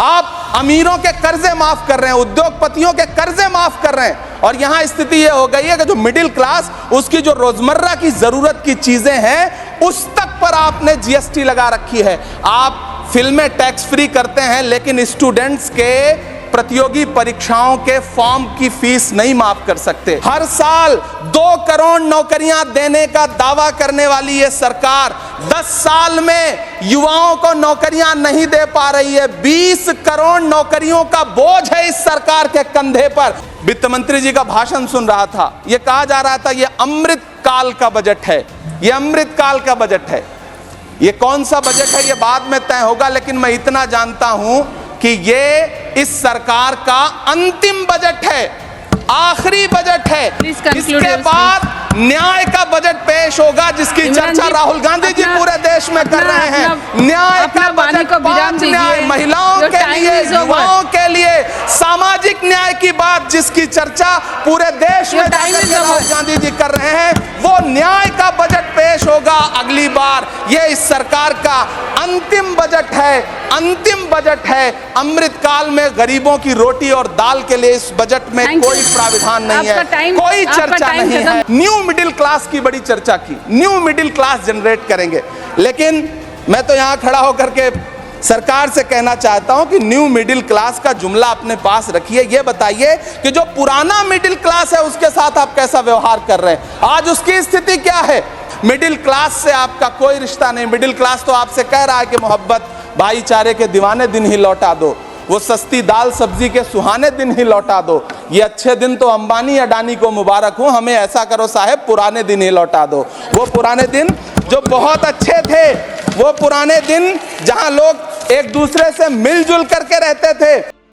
आप अमीरों के कर्जे माफ कर रहे हैं, उद्योगपतियों के कर्जे माफ कर रहे हैं, और यहां स्थिति यह हो गई है कि जो मिडिल क्लास, उसकी जो रोजमर्रा की जरूरत की चीजें हैं उस तक पर आपने जीएसटी लगा रखी है। आप फिल्में टैक्स फ्री करते हैं लेकिन स्टूडेंट्स के प्रतियोगी परीक्षाओं के फॉर्म की फीस नहीं माफ कर सकते। हर साल 2 करोड़ नौकरियां देने का दावा करने वाली ये सरकार 10 साल में युवाओं को नौकरियां नहीं दे पा रही है। 20 करोड़ नौकरियों का बोझ है इस सरकार के कंधे पर। वित्त मंत्री जी का भाषण सुन रहा था, यह कहा जा रहा था ये अमृत काल का बजट है, ये अमृत काल का बजट है। ये कौन सा बजट है ये बाद में तय होगा, लेकिन मैं इतना जानता हूं कि ये इस सरकार का अंतिम बजट है, आखिरी बजट है। इसके बाद न्याय का बजट पेश होगा जिसकी चर्चा राहुल गांधी जी पूरे देश में कर रहे हैं। न्याय का बजट, 5 न्याय, महिलाओं के लिए, युवाओं के लिए, सामाजिक न्याय की बात जिसकी चर्चा पूरे देश में राहुल गांधी जी कर रहे हैं, वो न्याय का बजट पेश होगा अगली बार। ये इस सरकार का अंतिम बजट है, अंतिम बजट है। अमृतकाल में गरीबों की रोटी और दाल के लिए इस बजट में कोई प्राविधान नहीं है, कोई चर्चा नहीं है। न्यू मिडिल क्लास की बड़ी चर्चा की, न्यू मिडिल क्लास जनरेट करेंगे, लेकिन मैं तो यहां खड़ा होकर के सरकार से कहना चाहता हूं कि न्यू मिडिल क्लास का जुमला अपने पास रखिए। ये बताइए कि जो पुराना मिडिल क्लास है उसके साथ आप कैसा व्यवहार कर रहे हैं, आज उसकी स्थिति क्या है। मिडिल क्लास से आपका कोई रिश्ता नहीं। मिडिल क्लास तो आपसे कह रहा है कि मोहब्बत, भाईचारे के दीवाने दिन ही लौटा दो, वो सस्ती दाल सब्जी के सुहाने दिन ही लौटा दो। ये अच्छे दिन तो अंबानी अडानी को मुबारक हो, हमें ऐसा करो साहब पुराने दिन ही लौटा दो। वो पुराने दिन जो बहुत अच्छे थे, वो पुराने दिन जहां लोग एक दूसरे से मिलजुल करके रहते थे।